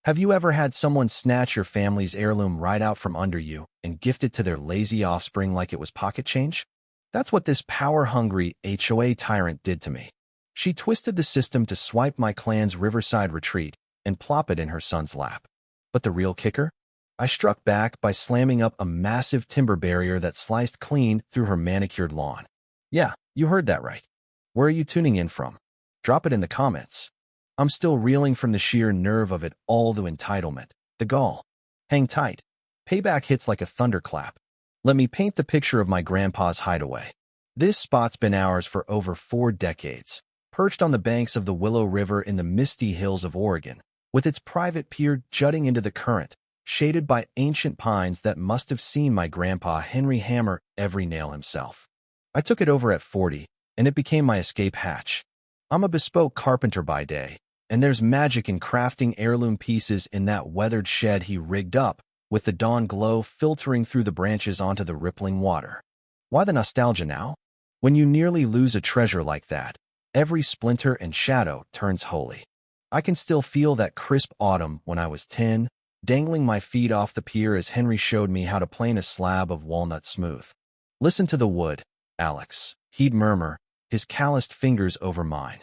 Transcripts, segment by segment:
Have you ever had someone snatch your family's heirloom right out from under you and gift it to their lazy offspring like it was pocket change? That's what this power-hungry HOA tyrant did to me. She twisted the system to swipe my clan's riverside retreat and plop it in her son's lap. But the real kicker? I struck back by slamming up a massive timber barrier that sliced clean through her manicured lawn. Yeah, you heard that right. Where are you tuning in from? Drop it in the comments. I'm still reeling from the sheer nerve of it all, the entitlement, the gall. Hang tight. Payback hits like a thunderclap. Let me paint the picture of my grandpa's hideaway. This spot's been ours for over 4 decades, perched on the banks of the Willow River in the misty hills of Oregon, with its private pier jutting into the current, shaded by ancient pines that must have seen my grandpa Henry hammer every nail himself. I took it over at 40, and it became my escape hatch. I'm a bespoke carpenter by day, and there's magic in crafting heirloom pieces in that weathered shed he rigged up, with the dawn glow filtering through the branches onto the rippling water. Why the nostalgia now? When you nearly lose a treasure like that, every splinter and shadow turns holy. I can still feel that crisp autumn when I was 10, dangling my feet off the pier as Henry showed me how to plane a slab of walnut smooth. "Listen to the wood, Alex," he'd murmur, his calloused fingers over mine.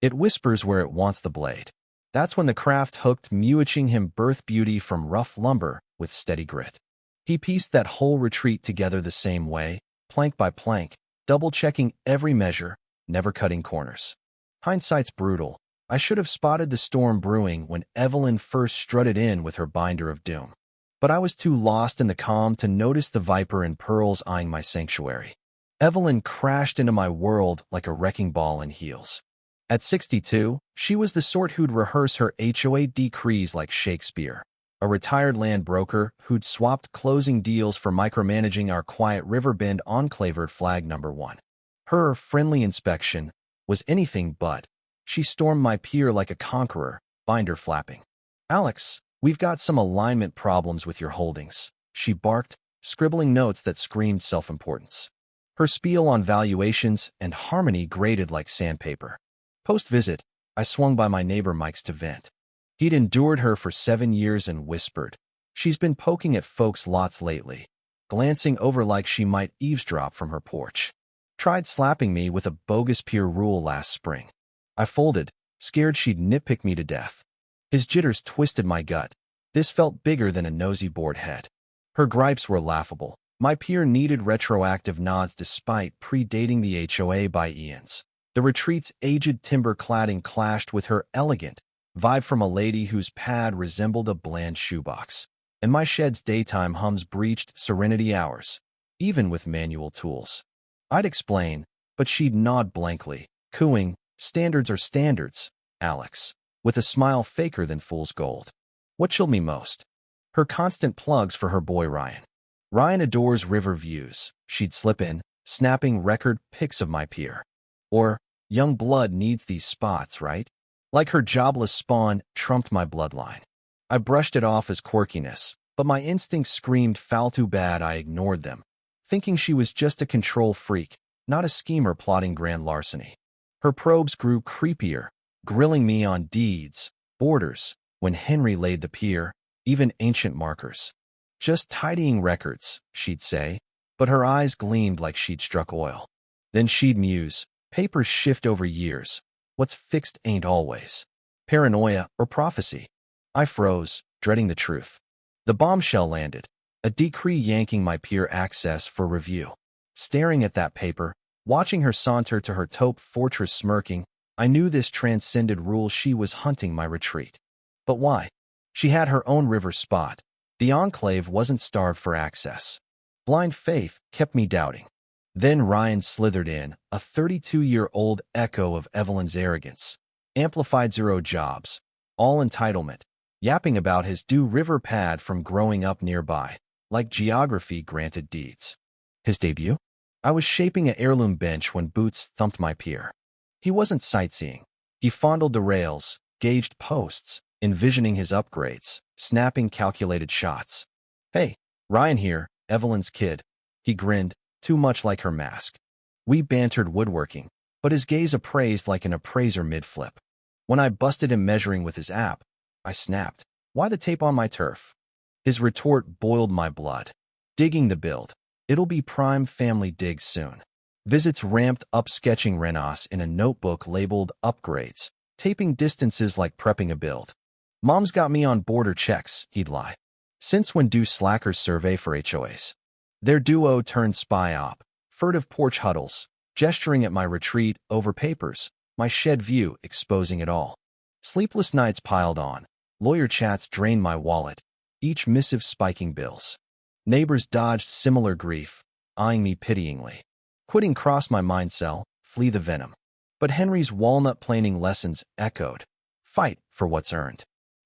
"It whispers where it wants the blade." That's when the craft hooked, watching him birth beauty from rough lumber with steady grit. He pieced that whole retreat together the same way, plank by plank, double-checking every measure, never cutting corners. Hindsight's brutal. I should have spotted the storm brewing when Evelyn first strutted in with her binder of doom. But I was too lost in the calm to notice the viper and pearls eyeing my sanctuary. Evelyn crashed into my world like a wrecking ball in heels. At 62, she was the sort who'd rehearse her HOA decrees like Shakespeare, a retired land broker who'd swapped closing deals for micromanaging our quiet Riverbend enclavered flag #1. Her friendly inspection was anything but. She stormed my pier like a conqueror, binder flapping. "Alex, we've got some alignment problems with your holdings," she barked, scribbling notes that screamed self-importance. Her spiel on valuations and harmony grated like sandpaper. Post-visit, I swung by my neighbor Mike's to vent. He'd endured her for 7 years and whispered, "She's been poking at folks' lots lately, glancing over like she might eavesdrop from her porch. Tried slapping me with a bogus pier rule last spring." I folded, scared she'd nitpick me to death. His jitters twisted my gut. This felt bigger than a nosy bored head. Her gripes were laughable. My pier needed retroactive nods despite predating the HOA by eons. The retreat's aged timber cladding clashed with her elegant vibe from a lady whose pad resembled a bland shoebox. And my shed's daytime hums breached serenity hours, even with manual tools. I'd explain, but she'd nod blankly, cooing, "Standards are standards, Alex," with a smile faker than fool's gold. What chilled me most? Her constant plugs for her boy Ryan. "Ryan adores river views," she'd slip in, snapping record pics of my pier. Or, "Young blood needs these spots, right?" Like her jobless spawn trumped my bloodline. I brushed it off as quirkiness, but my instincts screamed foul too bad. I ignored them, thinking she was just a control freak, not a schemer plotting grand larceny. Her probes grew creepier, grilling me on deeds, borders, when Henry laid the pier, even ancient markers. "Just tidying records," she'd say, but her eyes gleamed like she'd struck oil. Then she'd muse, "Papers shift over years. What's fixed ain't always paranoia or prophecy." I froze, dreading the truth. The bombshell landed, a decree yanking my pier access for review. Staring at that paper, watching her saunter to her taupe fortress smirking, I knew this transcended rule. She was hunting my retreat. But why? She had her own river spot. The enclave wasn't starved for access. Blind faith kept me doubting. Then Ryan slithered in, a 32-year-old echo of Evelyn's arrogance. Amplified 0 jobs, all entitlement, yapping about his river pad from growing up nearby, like geography granted deeds. His debut? I was shaping an heirloom bench when Boots thumped my pier. He wasn't sightseeing. He fondled the rails, gauged posts, envisioning his upgrades, snapping calculated shots. "Hey, Ryan here, Evelyn's kid." He grinned, too much like her mask. We bantered woodworking, but his gaze appraised like an appraiser mid-flip. When I busted him measuring with his app, I snapped. Why the tape on my turf? His retort boiled my blood. Digging the build. It'll be prime family digs soon. Visits ramped up, sketching Renos in a notebook labeled upgrades, taping distances like prepping a build. Mom's got me on border checks, he'd lie. Since when do slackers survey for HOAs? Their duo turned spy op, furtive porch huddles, gesturing at my retreat over papers, my shed view exposing it all. Sleepless nights piled on. Lawyer chats drained my wallet, each missive spiking bills. Neighbors dodged similar grief, eyeing me pityingly. Quitting crossed my mind cell, flee the venom. But Henry's walnut planing lessons echoed. Fight for what's earned.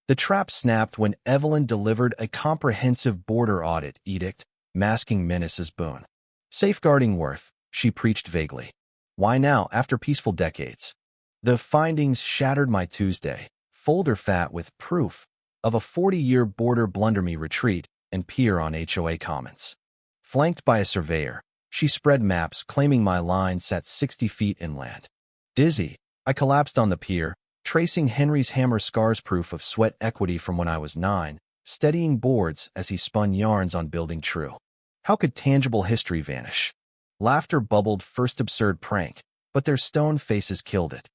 The trap snapped when Evelyn delivered a comprehensive border audit edict, masking menace as boon. Safeguarding worth, she preached vaguely. Why now, after peaceful decades? The findings shattered my Tuesday, folder fat with proof of a 40-year border blunderme retreat and pier on HOA Commons. Flanked by a surveyor, she spread maps claiming my line sat 60 feet inland. Dizzy, I collapsed on the pier, tracing Henry's hammer scars, proof of sweat equity from when I was 9, steadying boards as he spun yarns on building true. How could tangible history vanish? Laughter bubbled, first absurd prank, but their stone faces killed it.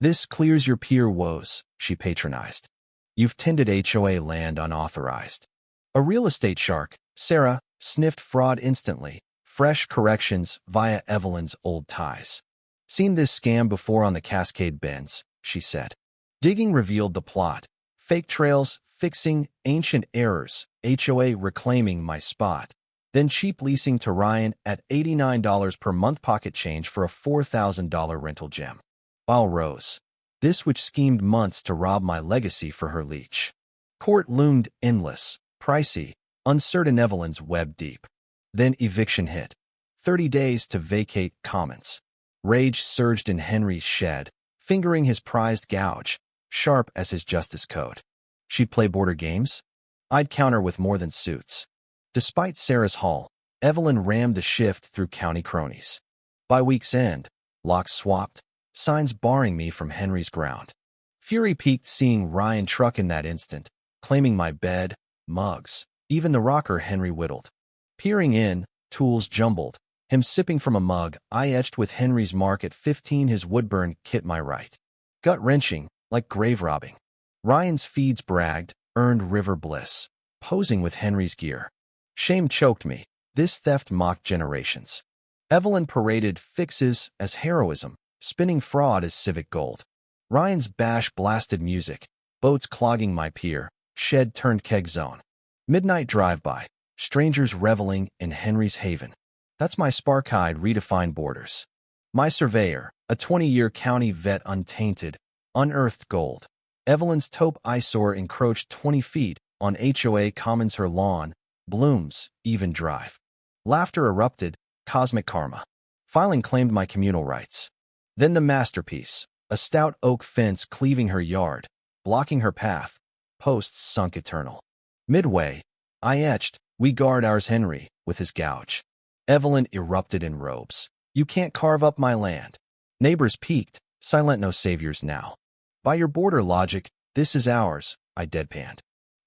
This clears your pier woes, she patronized. You've tended HOA land unauthorized. A real estate shark, Sarah, sniffed fraud instantly. Fresh corrections via Evelyn's old ties. Seen this scam before on the Cascade Bends, she said. Digging revealed the plot. Fake trails, fixing ancient errors, HOA reclaiming my spot. Then cheap leasing to Ryan at $89 per month pocket change for a $4,000 rental gem. While Rose. This which schemed months to rob my legacy for her leech. Court loomed endless, pricey, uncertain, Evelyn's web deep. Then eviction hit. 30 days to vacate Commons. Rage surged in Henry's shed, fingering his prized gouge, sharp as his justice code. She'd play border games? I'd counter with more than suits. Despite Sarah's haul, Evelyn rammed the shift through county cronies. By week's end, locks swapped, signs barring me from Henry's ground. Fury peaked seeing Ryan truck in that instant, claiming my bed, mugs, even the rocker Henry whittled. Peering in, tools jumbled, him sipping from a mug I etched with Henry's mark at 15, his woodburn kit my right. Gut-wrenching, like grave robbing. Ryan's feeds bragged, earned river bliss, posing with Henry's gear. Shame choked me, this theft mocked generations. Evelyn paraded fixes as heroism, spinning fraud as civic gold. Ryan's bash blasted music, boats clogging my pier, shed turned keg zone. Midnight drive-by, strangers reveling in Henry's haven. That's my spark-eyed redefined borders. My surveyor, a 20-year county vet, untainted, unearthed gold. Evelyn's taupe eyesore encroached 20 feet on HOA Commons, her lawn, blooms, even drive. Laughter erupted, cosmic karma. Filing claimed my communal rights. Then the masterpiece, a stout oak fence cleaving her yard, blocking her path, posts sunk eternal. Midway, I etched, "We guard ours Henry," with his gouge. Evelyn erupted in robes. "You can't carve up my land." Neighbors peeked, silent, no saviors now. "By your border logic, this is ours," I deadpanned.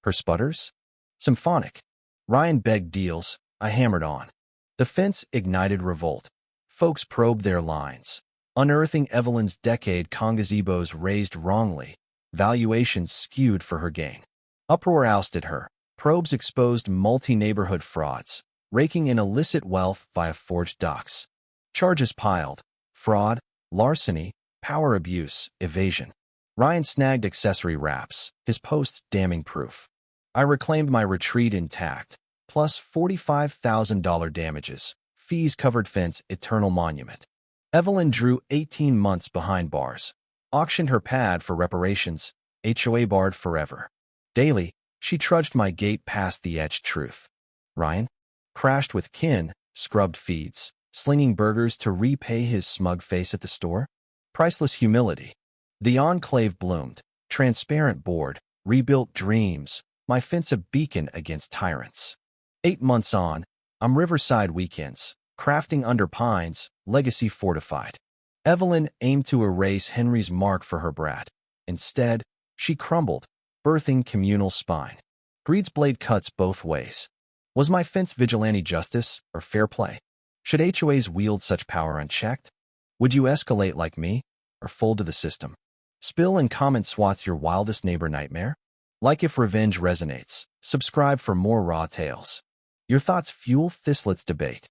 Her sputters? Symphonic. Ryan begged deals, I hammered on. The fence ignited revolt. Folks probed their lines, unearthing Evelyn's decade gazebos raised wrongly, valuations skewed for her gain. Uproar ousted her. Probes exposed multi-neighborhood frauds, raking in illicit wealth via forged docs. Charges piled: fraud, larceny, power abuse, evasion. Ryan snagged accessory wraps, his post damning proof. I reclaimed my retreat intact, plus $45,000 damages, fees covered fence, eternal monument. Evelyn drew 18 months behind bars, auctioned her pad for reparations, HOA barred forever. Daily, she trudged my gate past the etched truth. Ryan crashed with kin, scrubbed feeds, slinging burgers to repay his smug face at the store. Priceless humility. The enclave bloomed, transparent board, rebuilt dreams, my fence a beacon against tyrants. 8 months on, I'm riverside weekends, crafting under pines, legacy fortified. Evelyn aimed to erase Henry's mark for her brat. Instead, she crumbled, Birthing communal spine. Greed's blade cuts both ways. Was my fence vigilante justice or fair play? Should HOAs wield such power unchecked? Would you escalate like me or fold to the system? Spill and comment swats your wildest neighbor nightmare. Like if revenge resonates. Subscribe for more raw tales. Your thoughts fuel Thislet's debate.